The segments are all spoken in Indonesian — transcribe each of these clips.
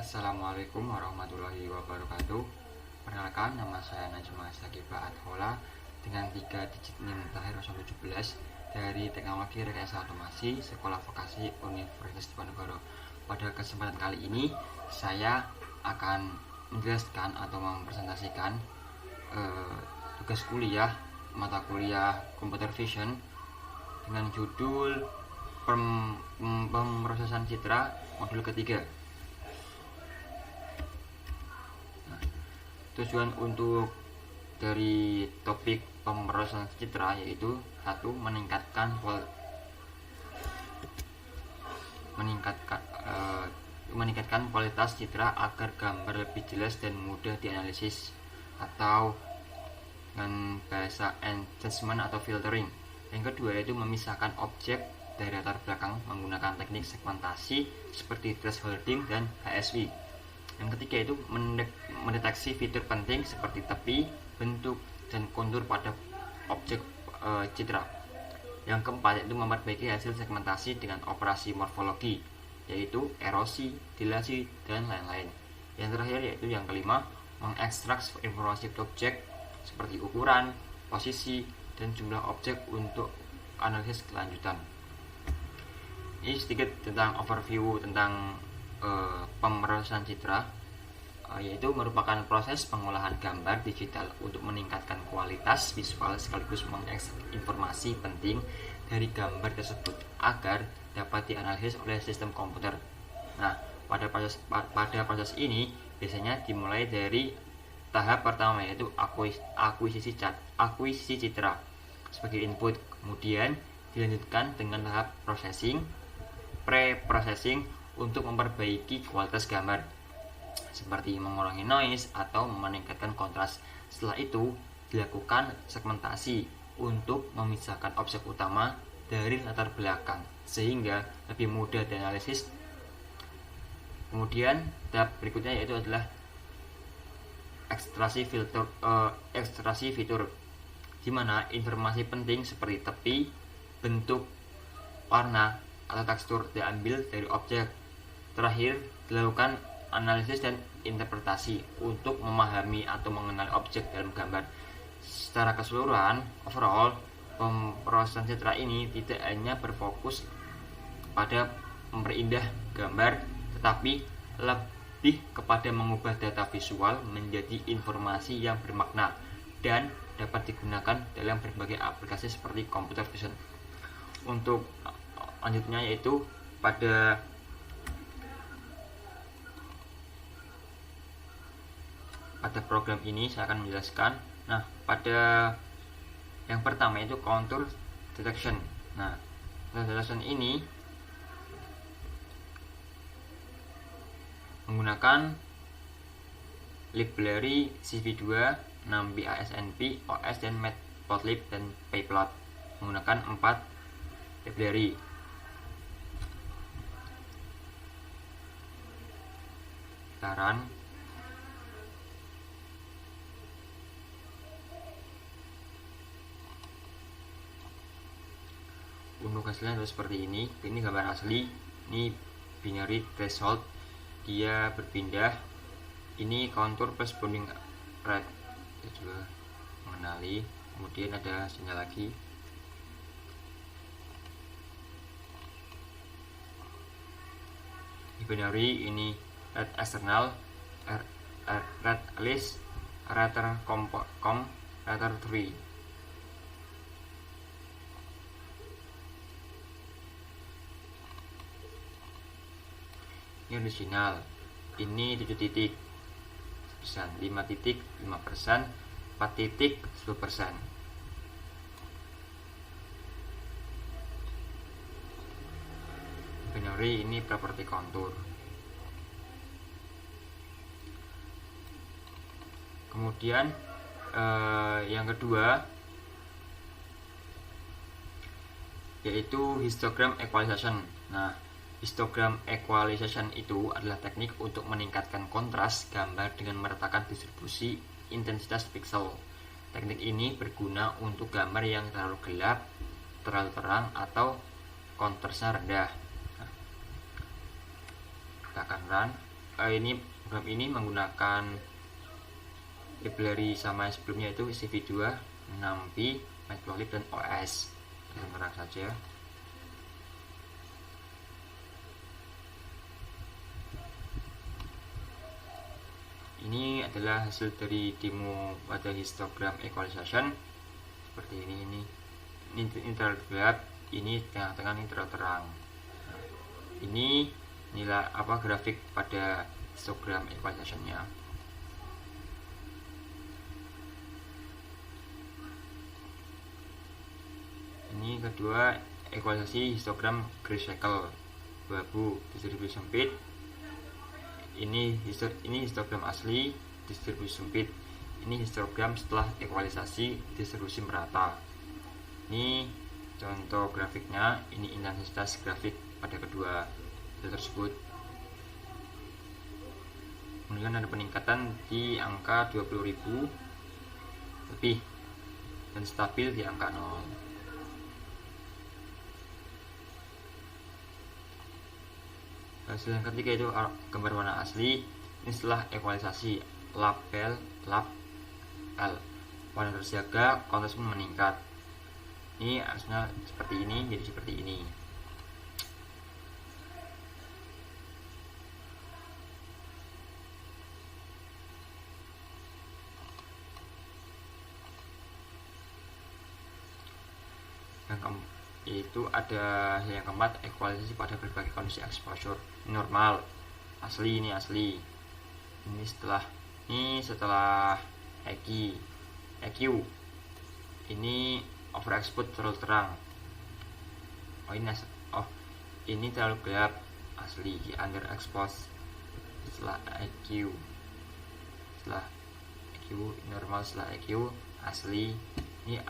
Assalamualaikum warahmatullahi wabarakatuh. Perkenalkan, nama saya Najma Sakiba Adhola dengan 3 digit NIM terakhir 17 dari Teknologi Rekayasa Otomasi Sekolah Vokasi Universitas Diponegoro. Pada kesempatan kali ini saya akan menjelaskan atau mempresentasikan tugas kuliah mata kuliah Computer Vision dengan judul Pemrosesan Citra modul ketiga. Tujuan untuk dari topik pemrosesan citra yaitu satu, meningkatkan kualitas citra agar gambar lebih jelas dan mudah dianalisis, atau dengan bahasa enhancement atau filtering. Yang kedua yaitu memisahkan objek dari latar belakang menggunakan teknik segmentasi seperti thresholding dan HSV. Yang ketiga itu mendeteksi fitur penting seperti tepi, bentuk, dan kontur pada objek citra. Yang keempat yaitu memperbaiki hasil segmentasi dengan operasi morfologi, yaitu erosi, dilasi, dan lain-lain. Yang terakhir yaitu yang kelima, mengekstrak informasi objek seperti ukuran, posisi, dan jumlah objek untuk analisis kelanjutan. Ini sedikit tentang overview tentang pemrosesan citra, yaitu merupakan proses pengolahan gambar digital untuk meningkatkan kualitas visual sekaligus mengekstrak informasi penting dari gambar tersebut agar dapat dianalisis oleh sistem komputer. Nah, pada proses ini biasanya dimulai dari tahap pertama yaitu akuisisi citra sebagai input, kemudian dilanjutkan dengan tahap pre-processing untuk memperbaiki kualitas gambar seperti mengurangi noise atau meningkatkan kontras. Setelah itu dilakukan segmentasi untuk memisahkan objek utama dari latar belakang sehingga lebih mudah dianalisis. Kemudian tahap berikutnya yaitu adalah ekstraksi fitur, di mana informasi penting seperti tepi, bentuk, warna, atau tekstur diambil dari objek. Terakhir, dilakukan analisis dan interpretasi untuk memahami atau mengenali objek dalam gambar. Secara keseluruhan, overall, pemrosesan citra ini tidak hanya berfokus pada memperindah gambar, tetapi lebih kepada mengubah data visual menjadi informasi yang bermakna dan dapat digunakan dalam berbagai aplikasi seperti computer vision. Untuk lanjutnya yaitu pada program ini saya akan menjelaskan. Nah, pada yang pertama itu contour detection. Nah, detection ini menggunakan library CV2, NumPy, ASNP, OS, dan Matplotlib dan Pyplot. Menggunakan 4 library. Sekarang untuk hasilnya seperti ini. Ini gambar asli, ini binary threshold, dia berpindah. Ini contour plus bounding rate, kita juga mengenali. Kemudian ada hasilnya lagi. Di binary ini red external, red list, rater com, rater 3. Ini original, ini 7 titik 5 titik 5%, 4 titik 10%. Binary ini property contour. Kemudian yang kedua yaitu histogram equalization. Nah, histogram equalization itu adalah teknik untuk meningkatkan kontras gambar dengan meratakan distribusi intensitas pixel. Teknik ini berguna untuk gambar yang terlalu gelap, terlalu terang, atau kontrasnya rendah. Nah, kita akan run. ini program ini menggunakan library sama yang sebelumnya, yaitu CV2, NumPy, Matplotlib, dan OS. Kita terang saja. Ini adalah hasil dari demo pada histogram equalization seperti ini terlalu gelap, ini tengah-tengah, ini terlalu terang. Nah, ini nilai grafik pada histogram equalization-nya. Ini kedua, equalisasi histogram Gray-Shackle, abu-abu, distribusi sempit. Ini histogram asli, distribusi sempit. Ini histogram setelah equalisasi, distribusi merata. Ini contoh grafiknya. Ini intensitas grafik pada kedua tersebut. Kemudian ada peningkatan di angka 20.000 lebih dan stabil di angka 0. Hasil yang ketiga itu gambar warna asli. Ini setelah equalisasi lap L. Warna terjaga, kontras pun meningkat. Ini harusnya seperti ini, jadi seperti ini. Itu ada yang keempat, equalisasi pada berbagai kondisi exposure. Normal, asli, ini asli. Ini setelah EQ. Ini overexpose terlalu terang. Ini terlalu gelap, asli. Underexpose setelah EQ. Normal setelah EQ, asli. Ini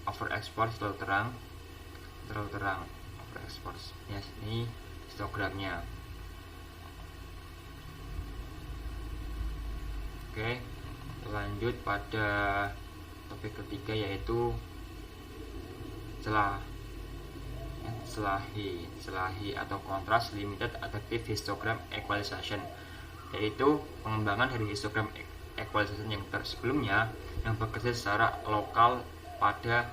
overexpose terlalu terang, overexpose. Ini histogramnya. Oke, lanjut pada topik ketiga, yaitu Selahi atau Contrast Limited Adaptive Histogram Equalization, yaitu pengembangan dari histogram equalization yang sebelumnya yang bekerja secara lokal pada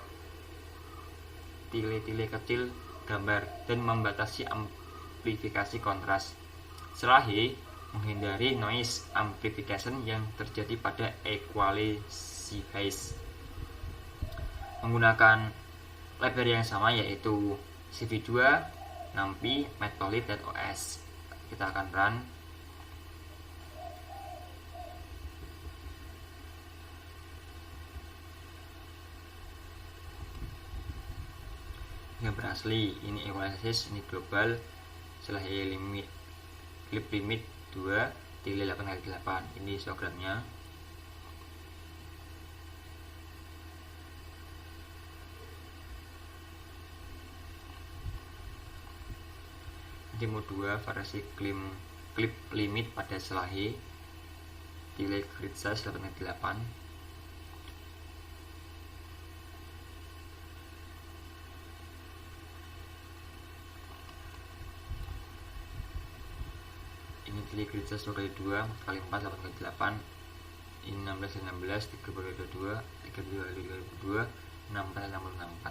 tile-tile kecil gambar dan membatasi amplifikasi kontras. Selahi menghindari noise amplification yang terjadi pada equalisasi phase. Menggunakan library yang sama, yaitu CV2, NumPy, Matplotlib, dan OS. Kita akan run. Gambar asli, ini equalization, ini global, Selahi clip limit 2 tile 8x8. Ini histogramnya. Demo 2 variasi clip limit pada Selahi tile grid size 8x8. Ini tile grid size 2x2 4x4 8x8. Ini 16x16 3x22 3x22 64x64.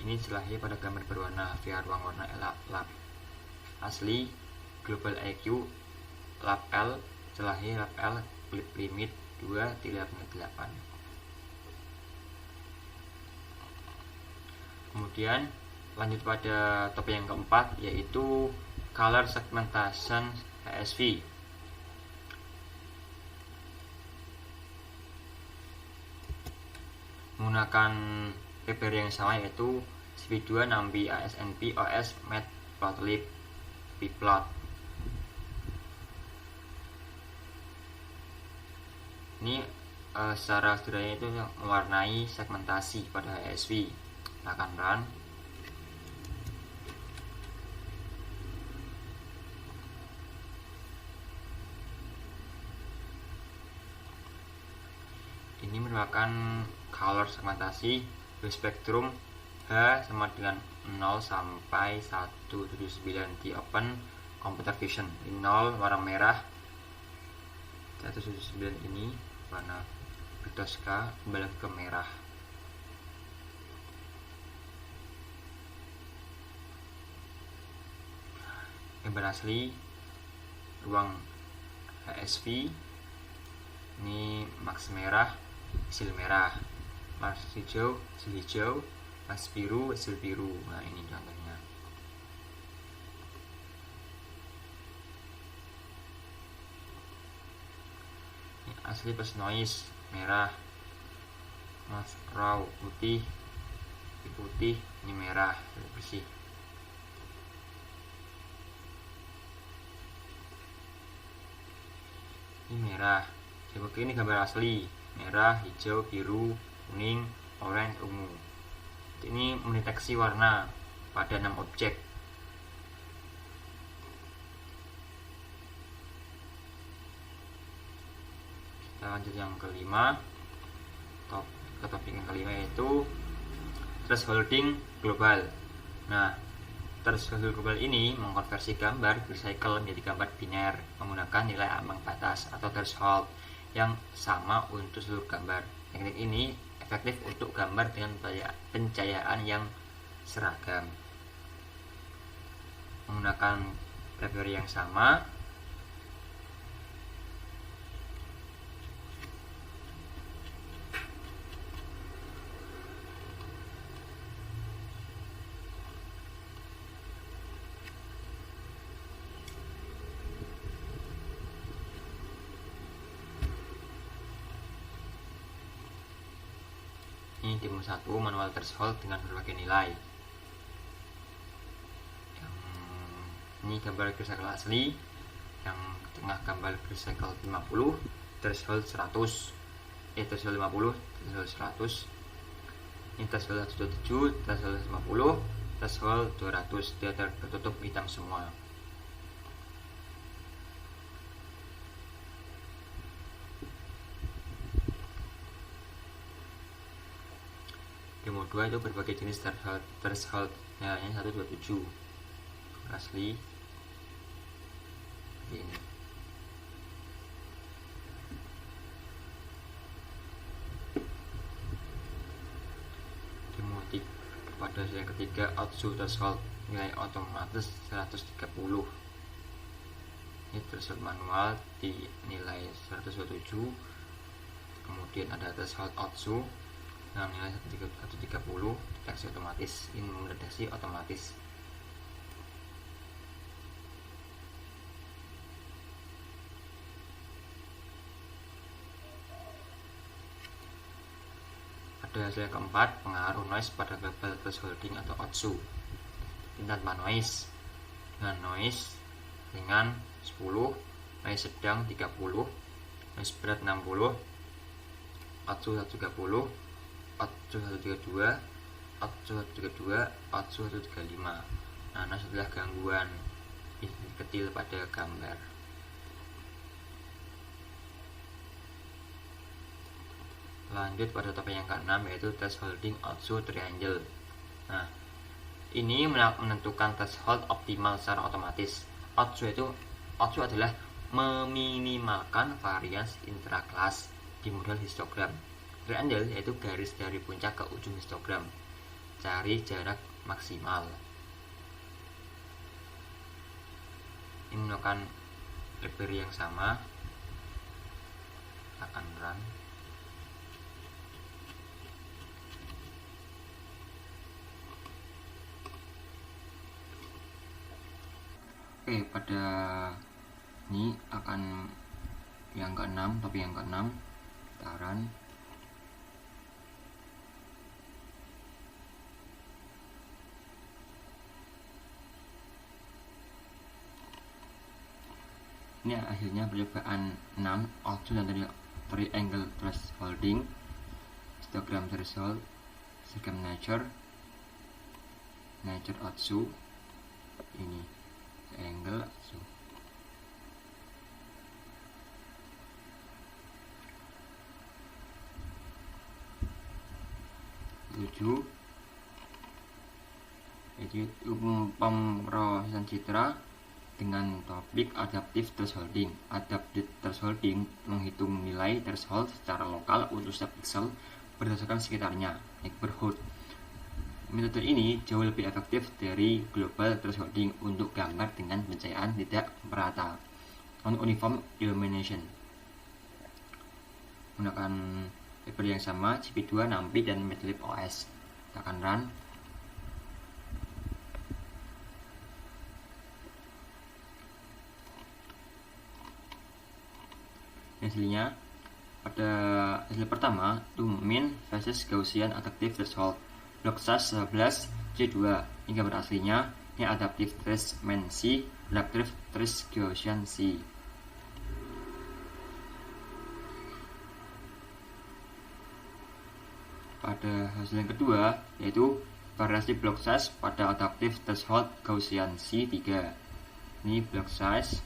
Ini Selahi pada gambar berwarna VR ruang warna lap asli, global EQ, lap L, Selahi lap L, clip limit 2 tile 8x8. Kemudian lanjut pada topik yang keempat, yaitu color segmentation HSV. Menggunakan library yang sama, yaitu CV2, NumPy, ASNP, OS, Matplotlib, Pyplot. Ini secara sederhana itu mewarnai segmentasi pada HSV. Kita akan run. Ini merupakan color segmentasi spektrum H sama dengan 0 sampai 179 di open computer vision. Ini 0 warna merah, 179 ini warna Bitoska kembali ke merah. Gambar asli ruang HSV ini max merah, hasil merah, max hijau, hasil hijau, max biru, hasil biru. Nah ini contohnya. Ini asli plus noise merah, max raw putih, putih, ini merah bersih. Ini merah. Seperti ini gambar asli, merah, hijau, biru, kuning, oranye, ungu. Ini mendeteksi warna pada 6 objek. Kita lanjut yang kelima. Ke topik yang kelima yaitu thresholding global. Nah, thresholding global ini mengkonversi gambar recycle menjadi gambar biner menggunakan nilai ambang batas atau threshold yang sama untuk seluruh gambar. Teknik ini efektif untuk gambar dengan pencahayaan yang seragam. Menggunakan library yang sama, ini demo 1 manual threshold dengan berbagai nilai. Ini gambar recycle asli, yang tengah gambar recycle 50, threshold 100, threshold 50, threshold 100. Ini threshold 127, threshold 50, threshold 200. Dia tertutup hitam semua. Demo 2 itu berbagai jenis threshold nilainya 127 asli ini. Demo 3 pada yang ketiga outzo threshold nilai otomatis 130. Ini threshold manual di nilai 127. Kemudian ada threshold outzo dengan nilai 130, deteksi otomatis. Ini mendeteksi otomatis. Pada hasil yang keempat, pengaruh noise pada global thresholding atau outzo. Tanpa noise, dengan noise ringan 10, noise sedang 30, noise berat 60, outzo 130, outzo 132, outzo 132, outzo 135. Nah, setelah gangguan kecil pada gambar. Lanjut pada topik yang ke-6 yaitu thresholding outzo triangle. Nah, ini menentukan threshold optimal secara otomatis. Outzo adalah meminimalkan varians intrakelas di model histogram. Triangle yaitu garis dari puncak ke ujung histogram. Cari jarak maksimal. Ini menggunakan library yang sama. Akan run. Oke, pada ini akan yang ke-6, topik yang ke-6 kita run. Ini hasilnya percobaan 6 outzo dan triangle thresholding, histogram threshold, histogram nature outzo, ini triangle outzo. Jadi pemrosesan citra dengan topik adaptive thresholding. Adaptive thresholding menghitung nilai threshold secara lokal untuk setiap pixel berdasarkan sekitarnya, neighborhood. Metode ini jauh lebih efektif dari global thresholding untuk gambar dengan pencahayaan tidak merata, non-uniform illumination. Menggunakan library yang sama, GP2, NumPy, dan Madlib OS. Kita akan run. Hasilnya pada hasil pertama itu mean versus Gaussian adaptive threshold block size 11 C2. Ini gambar aslinya. Ini adaptive trace mean C, adaptive trace Gaussian C. Pada hasil yang kedua yaitu variasi block size pada adaptive threshold Gaussian C3. Ini block size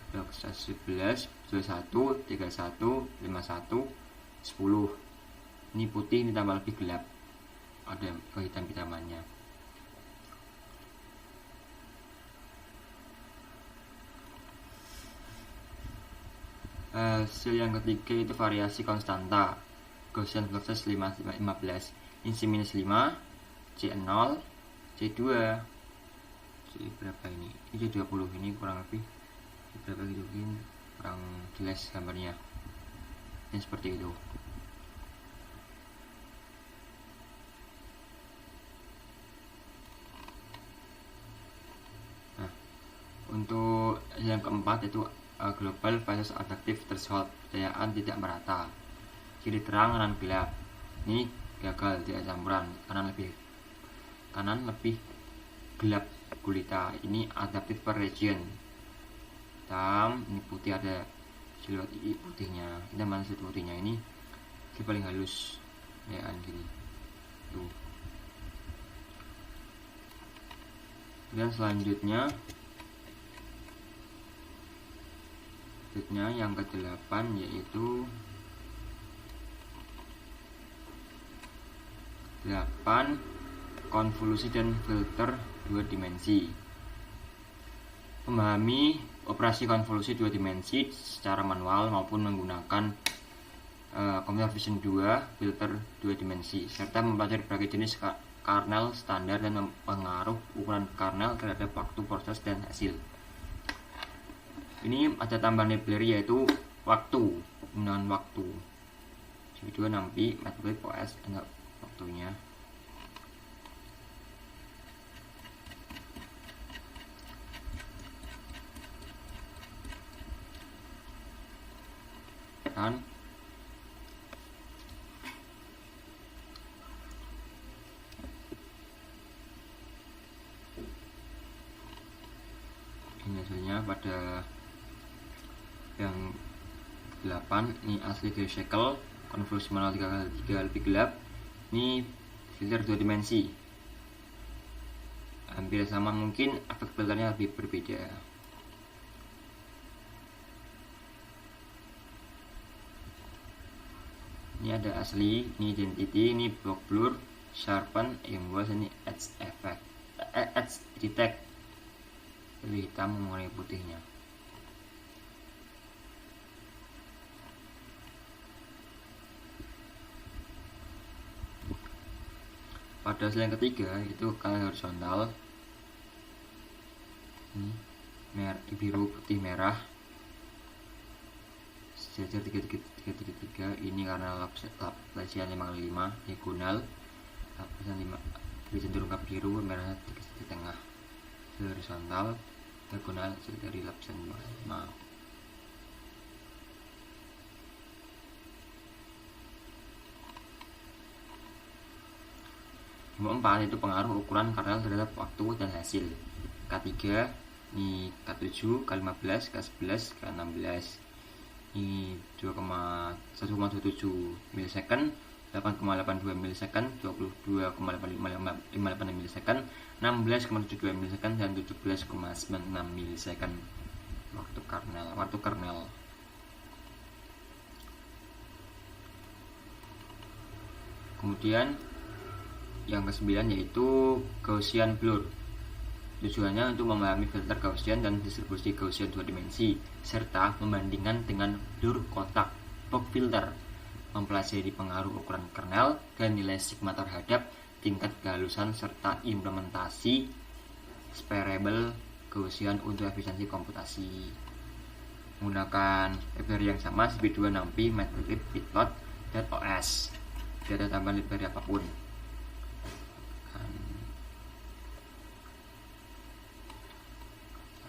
11, 21, 31, 51, 10. Ini putih, ini tambah lebih gelap, ada kehitam-hitamannya. Hasil yang ketiga itu variasi konstanta Gaussian block size 15. Ini C-5, C0, C2, C berapa ini? Ini C20, ini kurang lebih berapa gitu, mungkin kurang jelas gambarnya. Ini seperti itu. Nah, untuk yang keempat itu global versus adaptive threshold, pencahayaan tidak merata, kiri terang kanan gelap. Ini gagal, tidak campuran, kanan lebih gelap gulita. Ini adaptive per region, hitam, ini putih, ada siluet putihnya. Kita mana siluet putihnya, ini paling halus ya gini tuh. Dan selanjutnya yang ke-8 yaitu 8 konvolusi dan filter 2 dimensi. Memahami operasi konvolusi 2 dimensi secara manual maupun menggunakan Computer Vision 2 filter 2 dimensi, serta mempelajari berbagai jenis kernel standar dan pengaruh ukuran kernel terhadap waktu proses dan hasil. Ini ada tambahan library yaitu waktu, penggunaan waktu. GP2, NumPy, Madlib OS, ada waktunya. Kan ini hasilnya pada yang 8. Ini asli dari Shekel, konvolusi manual 3x3 lebih gelap. Ini filter 2 dimensi, hampir sama, mungkin efek filternya lebih berbeda. Ini ada asli, ini identity, ini block blur, sharpen, emboss, ini edge effect, edge detect, lebih hitam mengenai putihnya. Pada hasil yang ketiga itu kanal horizontal, ini biru putih merah, sejajar 3 ini karena lapisan 5x5, diagonal lapisan 5 cenderung ke biru, merahnya di tengah. Horizontal, diagonal dari lapisan 5x5. Nomor 4 itu pengaruh ukuran kernel terhadap waktu dan hasil. K3 ini K7, K15, K11, K16. Ini 1,27 milisecond, 8,82 milisecond, 22,58 milisecond, 16,72 milisecond, dan 17,96 milisecond waktu kernel. Kemudian yang ke-9 yaitu Gaussian blur. Tujuannya untuk memahami filter Gaussian dan distribusi Gaussian 2 dimensi, serta membandingkan dengan blur kotak box filter, mempelajari pengaruh ukuran kernel dan nilai sigma terhadap tingkat kehalusan serta implementasi sparable Gaussian untuk efisiensi komputasi. Menggunakan library yang sama, CV2, NumPy, Matplotlib, Pyplot, dan OS. Tidak ada tambahan library apapun.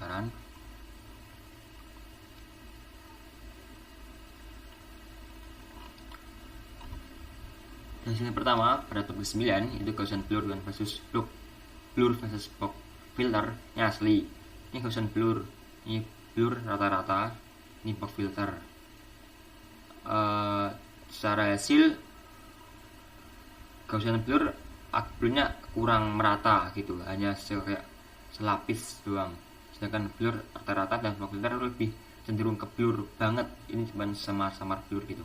Sekarang dan sini pertama pada topik 9 itu Gaussian blur versus box filter yang asli. Ini Gaussian blur, ini blur rata-rata, ini box filter. Secara hasil Gaussian blur blurnya kurang merata gitu, hanya kayak selapis doang. Sedangkan blur rata-rata dan box filter lebih cenderung ke blur banget. Ini cuma samar-samar blur gitu.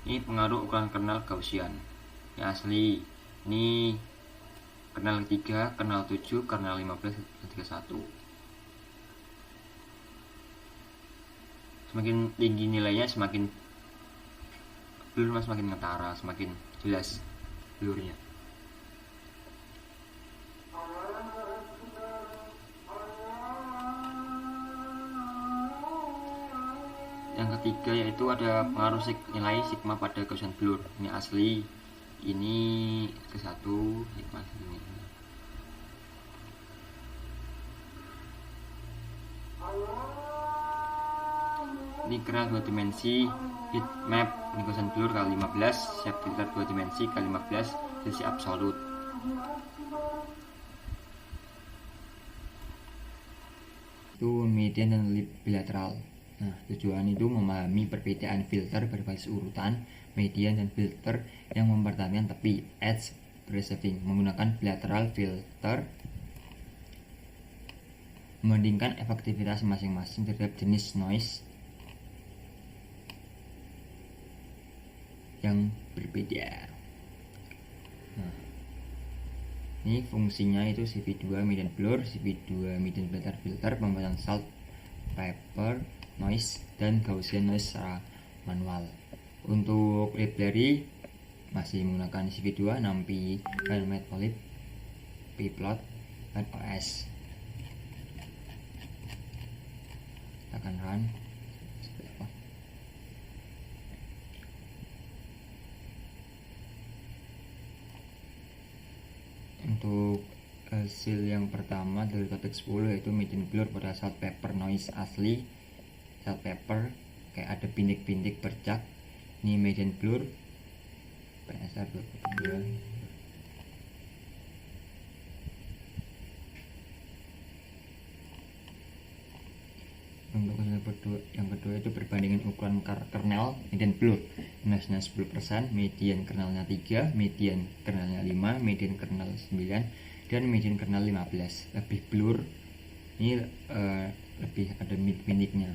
Ini pengaruh ukuran kernel Gaussian yang asli. Ini kernel 3, kernel 7, kernel 15, dan 31. Semakin tinggi nilainya semakin blur semakin ngetara, semakin jelas blurnya. Yang ketiga yaitu ada pengaruh nilai sigma pada Gaussian blur. Ini asli, ini ke-1 sigma ini. Ini kernel 2 dimensi, bitmap, ini Gaussian blur kali 15, shape filter 2 dimensi kali 15, sisi absolut. Itu median dan bilateral. Nah, tujuan itu memahami perbedaan filter berbasis urutan, median, dan filter yang mempertahankan tepi, edge preserving, menggunakan bilateral filter, membandingkan efektivitas masing-masing terhadap jenis noise yang berbeda. Nah, ini fungsinya itu CV2 median blur, CV2 median filter, pembuatan salt, pepper, noise, dan Gaussian noise secara manual. Untuk library masih menggunakan CV2, NumPy, dan Matplotlib, Pyplot, dan OS. Kita akan run. Untuk hasil yang pertama dari topik 10 yaitu median blur pada salt pepper noise asli. Salt pepper kayak ada bintik-bintik bercak. Ini median blur PSR 22. Untuk hasil yang kedua itu perbandingan ukuran kernel median blur. Nilainya 10%, median kernelnya 3, median kernelnya 5, median kernel 9, dan median kernel 15. Lebih blur, ini lebih ada bintik-bintiknya.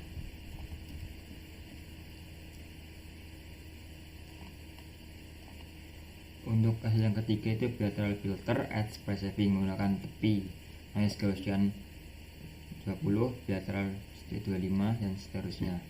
Untuk hasil yang ketiga itu bilateral filter, edge preserving, menggunakan tepi, noise Gaussian 20, bilateral 25, dan seterusnya.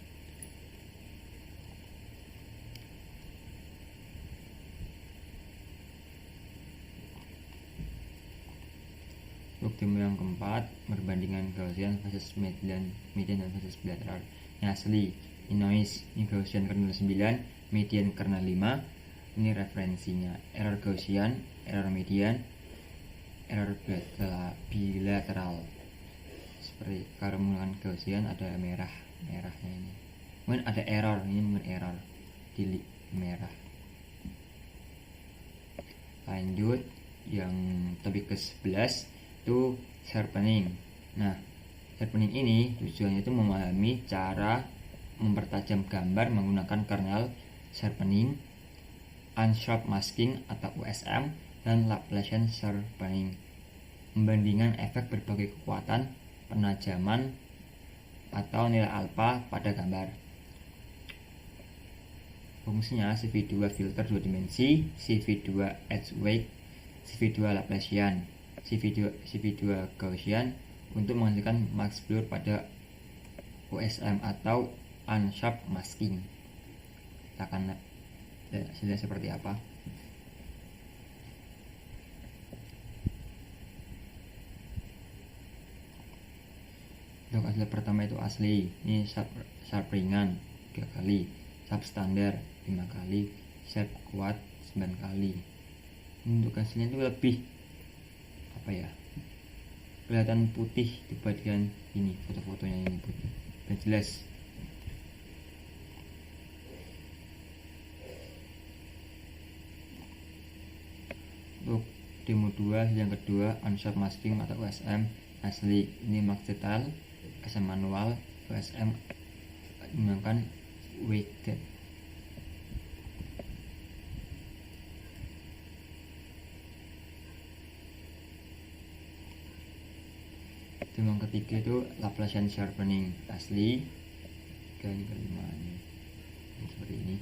Untuk tim yang keempat, perbandingan Gaussian versus median dan versus bilateral. Yang asli, ini noise, ini Gaussian kernel 9, median kernel 5. Ini referensinya, error Gaussian, error median, error bilateral. Seperti kalau menggunakan Gaussian ada merahnya ini. Mungkin ada error, ini mungkin error di merah. Lanjut yang topik ke-11 itu sharpening. Nah, sharpening ini tujuannya itu memahami cara mempertajam gambar menggunakan kernel sharpening, unsharp masking atau USM, dan Laplacian sharpening, membandingkan efek berbagai kekuatan penajaman atau nilai alfa pada gambar. Fungsinya CV2 filter 2 dimensi, CV2 Edgewick, CV2 Laplacian, CV2 Gaussian untuk menghasilkan max blur pada OSM atau unsharp masking. Kita akan lihat hasilnya seperti apa. Untuk hasil pertama itu asli, ini sharp ringan 3 kali, sharp standar 5 kali, sharp kuat 9 kali. Untuk hasilnya itu lebih kelihatan putih dibandingkan ini, foto-fotonya ini putih dan jelas. Untuk demo 2 yang kedua, unsharp masking atau OSM asli, ini max detail, OSM manual, OSM menggunakan weighted. Demo yang ketiga itu Laplacian sharpening asli, ini kelima ini seperti ini.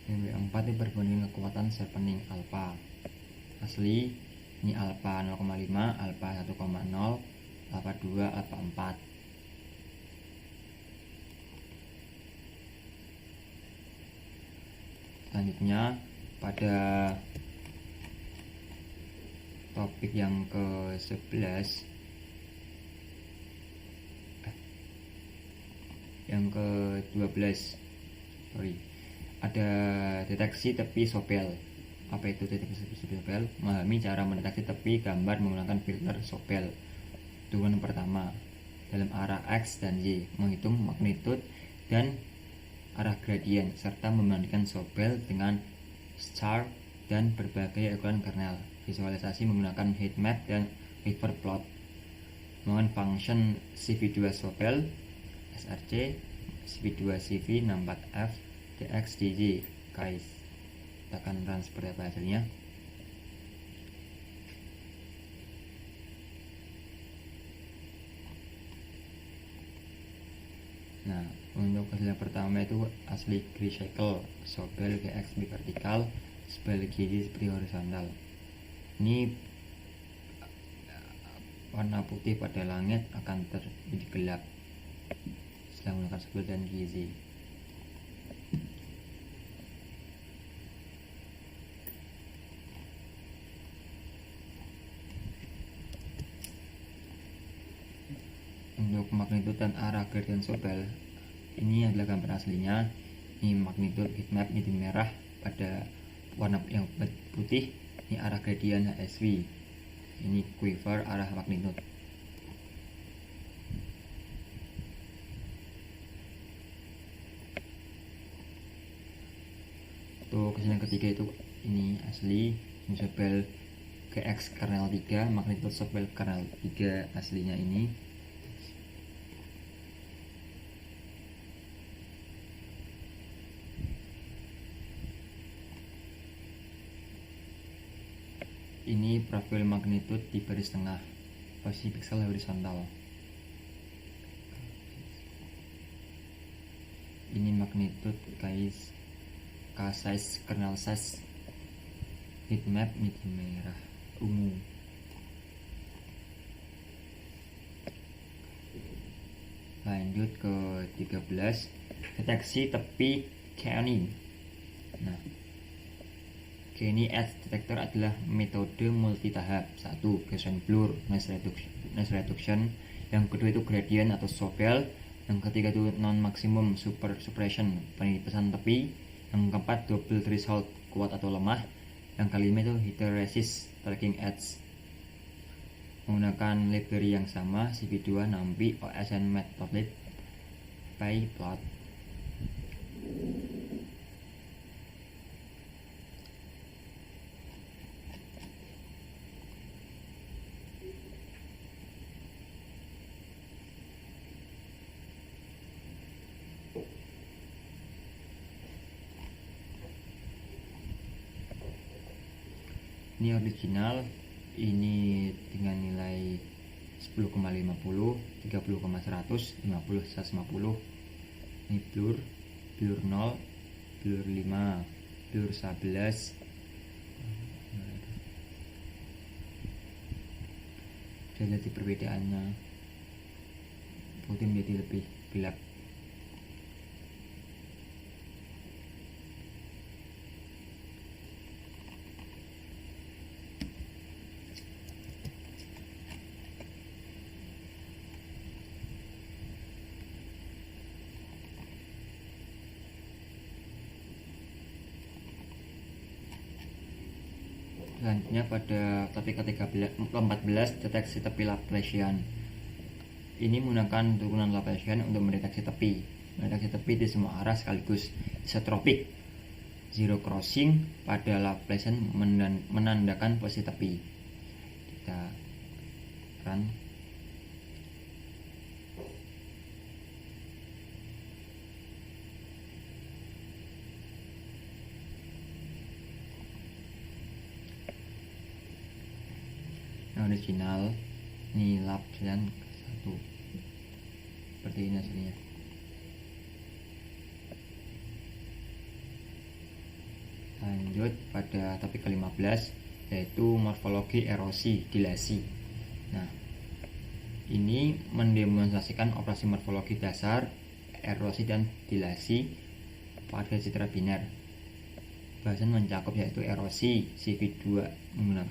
Yang keempat itu perbandingan kekuatan sharpening alpha asli, ini alpha 0,5, alpha 1,0, alpha 2, alpha 4. Selanjutnya pada topik yang ke-11, yang ke-12, ada deteksi tepi sopel. Apa itu deteksi tepi sopel? Memahami cara mendeteksi tepi gambar menggunakan filter sopel. Tujuan pertama, dalam arah X dan Y, menghitung magnitude dan arah gradien, serta membandingkan sopel dengan star dan berbagai ukuran kernel. Visualisasi menggunakan heatmap dan river plot. Menggunakan function CV2 sopel, SRC, CV2 CV 64F, DX, DJ, guys. Kita akan run seperti apa hasilnya. Nah, untuk hasil yang pertama itu asli recycle, sopel GX vertikal, sopel GY seperti horizontal. Ini warna putih pada langit akan terjadi gelap setelah menggunakan sopel dan GY. Untuk magnitude dan arah gradien sopel, ini adalah gambar aslinya. Ini magnitude heatmap, ini di merah pada warna yang putih. Ini arah gradien HSV, ini quiver arah magnitude. Untuk hasil yang ketiga itu ini asli, ini sopel GX kernel 3, magnitude sopel kernel 3 aslinya ini. Ini profil magnitude di baris tengah, posisi pixel horizontal. Ini magnitude guys, K size, kernel size, heatmap ini di merah ungu. Lanjut ke 13, deteksi tepi Kearney. Nah, Kearney Edge Detector adalah metode multitahap. 1. Gaussian blur, noise reduction. Yang kedua itu gradient atau sopel. Yang ketiga itu non maximum suppression, penipisan tepi. Yang keempat double threshold, kuat atau lemah. Yang kelima itu hysteresis tracking edge. Menggunakan library yang sama, CV2, NumPy, OSM Matplotlib, PyPlot. Ini original, ini dengan nilai 10,50, 30,100, 50, 150. Ini blur 0, blur 5, blur 11. Kita lihat perbedaannya, putih menjadi lebih gelap. Selanjutnya pada topik ke-14, deteksi tepi Laplacian. Ini menggunakan turunan Laplacian untuk mendeteksi tepi. Mendeteksi tepi di semua arah sekaligus, isotropik. Zero crossing pada Laplacian menandakan posisi tepi. Kita run. Original, ini Laplacian 1, seperti ini hasilnya. Lanjut pada topik ke-15, yaitu morfologi erosi dilasi. Nah, ini mendemonstrasikan operasi morfologi dasar erosi dan dilasi pada citra biner. Bahasan mencakup yaitu erosi CV2 menggunakan.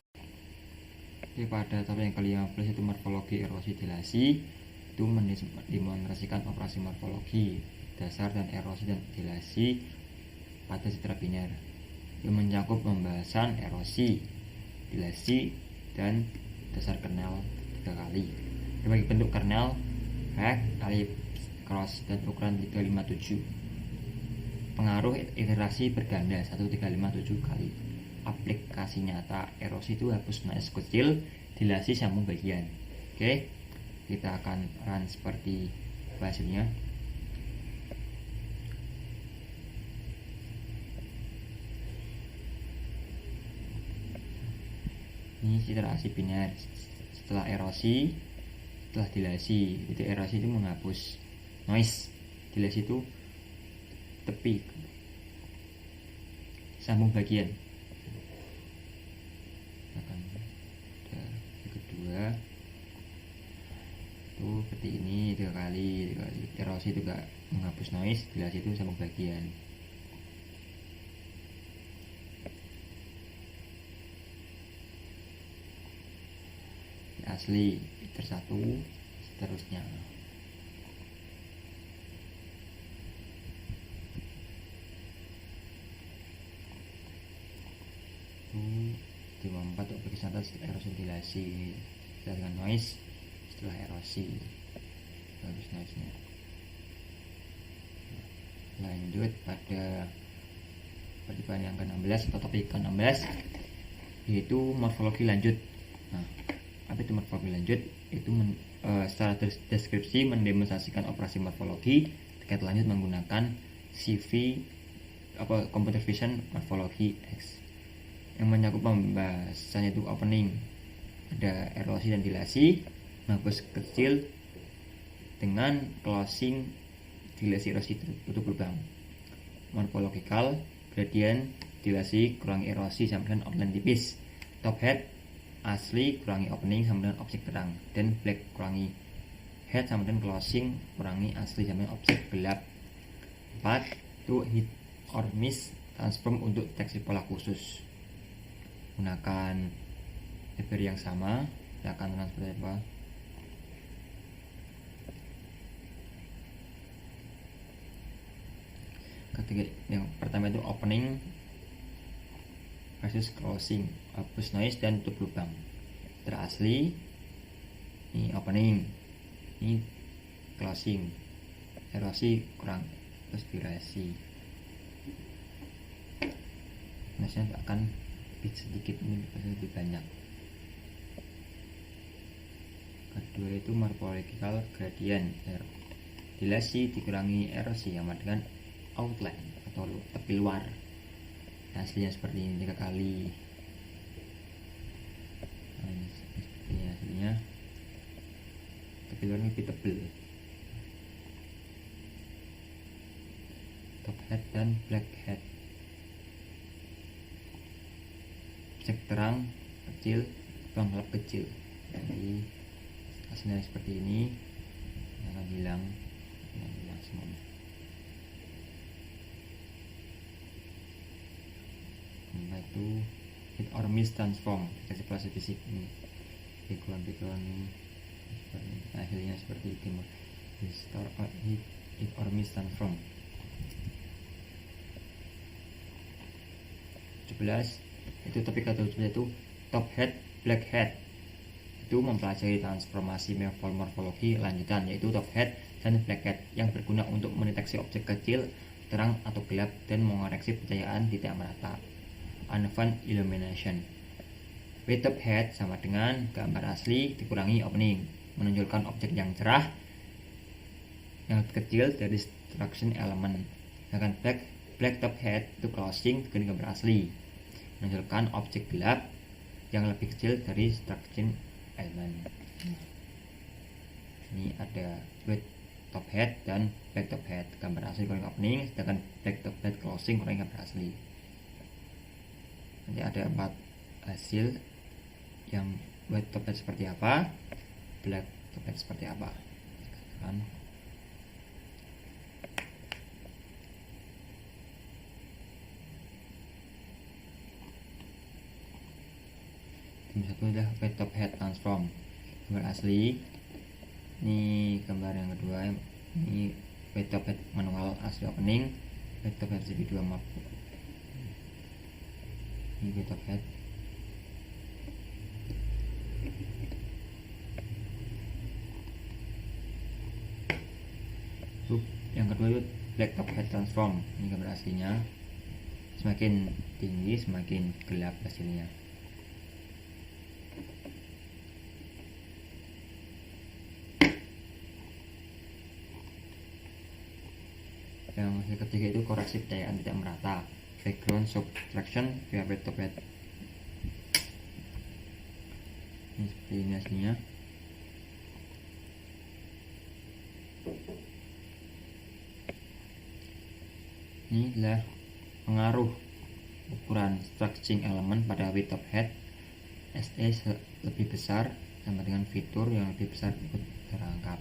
Pada topik yang ke-15 itu morfologi erosi dilasi, itu mendemonstrasikan operasi morfologi dasar dan erosi dan dilasi pada citra biner. Itu mencakup pembahasan erosi, dilasi, dan dasar kernel 3 kali. Bagi bentuk kernel, ellipse, cross, dan ukuran 357. Pengaruh iterasi berganda 1357 kali. Aplikasi nyata erosi itu hapus noise kecil, dilasi sambung bagian. Oke, kita akan run seperti hasilnya. Ini iterasi biner setelah erosi, setelah dilasi. Itu erosi itu menghapus noise, dilasi itu tepi, sambung bagian. Kedua itu seperti ini 3 kali. Erosi itu gak menghapus noise, dilasi itu sambung bagian. Asli tersatu seterusnya. Di 4 objek atas erosi dilasi dengan noise setelah erosi, bagus noise-nya. Lanjut pada percobaan yang ke-16 atau topik ke-16, yaitu morfologi lanjut. Nah, apa itu morfologi lanjut? Itu secara deskripsi mendemonstrasikan operasi morfologi terkait lanjut menggunakan CV computer vision morfologi X, yang mencakup pembahasannya itu opening, ada erosi dan dilasi, menghapus kecil, dengan closing, dilasi erosi tutup lubang. Morphological, gradient, dilasi kurangi erosi sampai dengan outline tipis. Top head, asli kurangi opening sampai dengan objek terang, dan black kurangi head sampai dengan closing, kurangi asli sampai dengan objek gelap. 4 itu hit or miss transform untuk deteksi pola khusus. Gunakan library yang sama, kita akan run seperti apa. Ketiga, yang pertama itu opening versus closing, hapus noise dan tutup lubang. Terasli, ini opening, ini closing, erosi kurang, terus durasi. Noise-nya akan sedikit, ini lebih banyak. Kedua itu morphological gradient, dilasi dikurangi erosi sama dengan outline atau tepi luar. Hasilnya seperti ini 3 kali. filtering lebih tebal. Top hat dan black hat. Objek terang kecil, ruang gelap kecil. Jadi hasilnya seperti ini, akan hilang semuanya. Nah itu hit or miss transform, dikasih proses fisik ini, background ini seperti ini. Hasilnya seperti itu, restore or hit or miss transform. 17 itu topik atau itu top hat black hat, itu mempelajari transformasi morfologi lanjutan, yaitu top hat dan black hat yang berguna untuk mendeteksi objek kecil, terang atau gelap, dan mengoreksi pencahayaan tidak merata. Uneven illumination. With top hat sama dengan gambar asli dikurangi opening, menunjukkan objek yang cerah yang kecil dari distraction element. Sedangkan black top hat itu closing dengan gambar asli, menunjukkan objek gelap yang lebih kecil dari distraction element. Ini ada with top hat dan black top hat, gambar asli kurangi opening, sedangkan black top hat closing kurangi gambar asli. Nanti ada 4 hasil, yang white top hat seperti apa, black top hat seperti apa kan. Tim satu adalah white top hat transform, gambar asli. Ini gambar yang kedua, ini white top hat manual asli opening, white top hat CP2 map. Ini white top hat. Yang kedua itu black top hat transform, ini gambar aslinya. Semakin tinggi semakin gelap hasilnya. Yang ketiga itu koreksi pencahayaan tidak merata, background subtraction via white top hat. Ini seperti ini hasilnya. Ini adalah pengaruh ukuran structuring element pada white top hat. SE lebih besar sama dengan fitur yang lebih besar ikut terangkap.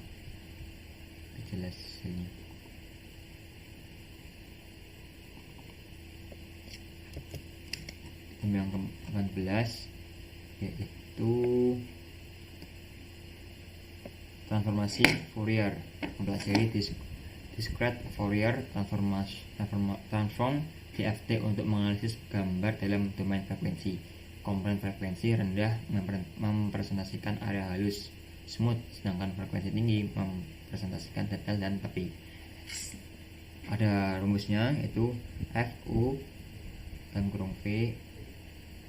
Jelas ini. Yang ke-18 yaitu transformasi Fourier, mempelajari discrete Fourier transform DFT untuk menganalisis gambar dalam domain frekuensi. Komponen frekuensi rendah mempresentasikan area halus smooth, sedangkan frekuensi tinggi mempresentasikan detail dan tepi. Ada rumusnya, yaitu FU dalam kurung V,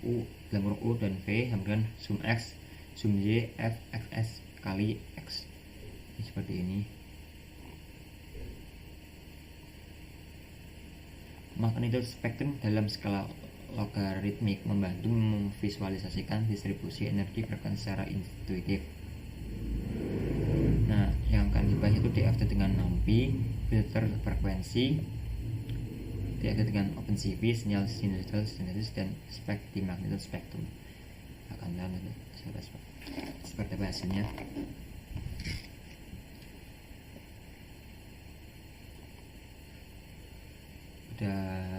U dalam kurung U dan V sama dengan sum X sum Y F XS kali X. Ini seperti ini. Magnitude spektrum dalam skala logaritmik membantu memvisualisasikan distribusi energi frekuensi secara intuitif. Nah, yang akan dibahas itu DFT dengan NAMPI, filter frekuensi, DFT dengan OpenCV, sinyal sinusoidal sintesis, dan spek di magnitude spektrum. Akan nanti seperti apa hasilnya. Ada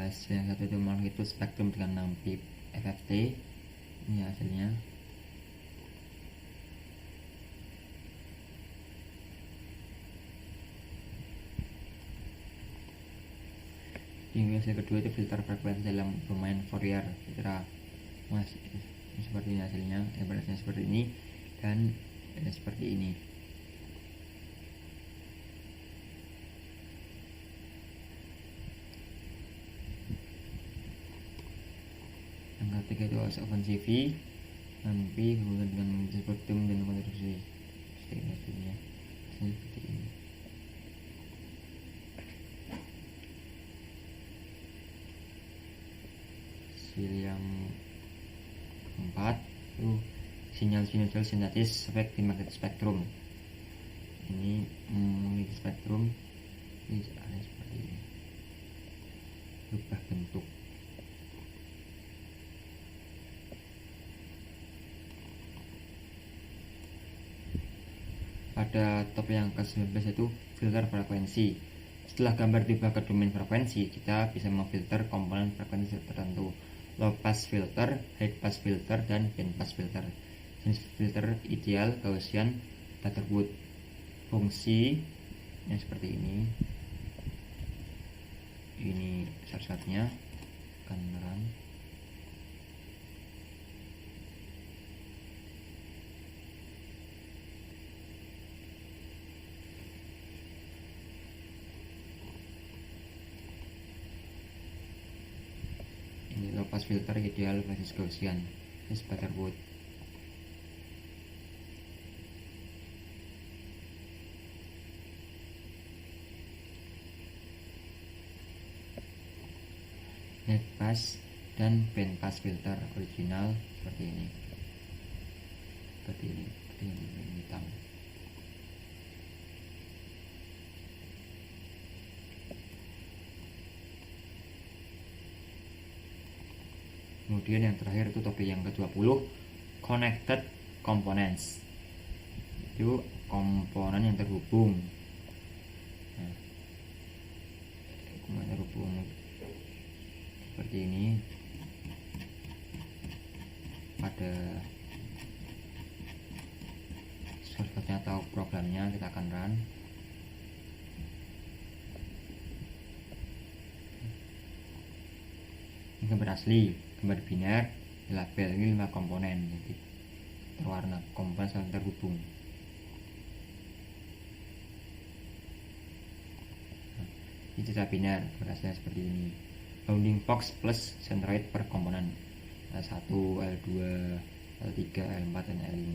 hasil yang satu itu magnitude spektrum dengan NAMPI FFT. Ini hasilnya. Yang kedua itu filter frekuensi dalam domain Fourier. Filter masih seperti ini hasilnya, hasilnya seperti ini dan seperti ini. Yang ketiga itu OpenCV, NAMPI kemudian dengan spektrum dan konstruksi hasilnya seperti ini. Yang keempat itu sinyal sinusoidal sintesis efek di magnitude spektrum. ini memiliki spektrum ini seperti ini, berubah bentuk. Pada top yang ke-19 itu filter frekuensi. Setelah gambar tiba ke domain frekuensi, kita bisa memfilter komponen frekuensi tertentu, low pass filter, high pass filter, dan band pass filter. Jenis filter ideal Gaussian, Butterworth. Fungsi yang seperti ini shortcutnya akan run. Ini low pass filter ideal versus Gaussian, is Butterworth. High pass dan band pass filter original seperti ini, seperti ini hitam. Kemudian yang terakhir itu topik yang ke-20, connected components. Itu komponen yang terhubung. Nah, komponen terhubung seperti ini. Pada shortcutnya atau programnya kita akan run. Ini gambar asli, gambar biner, label. Ini 5 komponen, jadi terwarna, komponen saling terhubung. Nah, ini cerita biner, berasnya seperti ini. Bounding box plus centroid per komponen L1, L2, L3, L4, dan L5.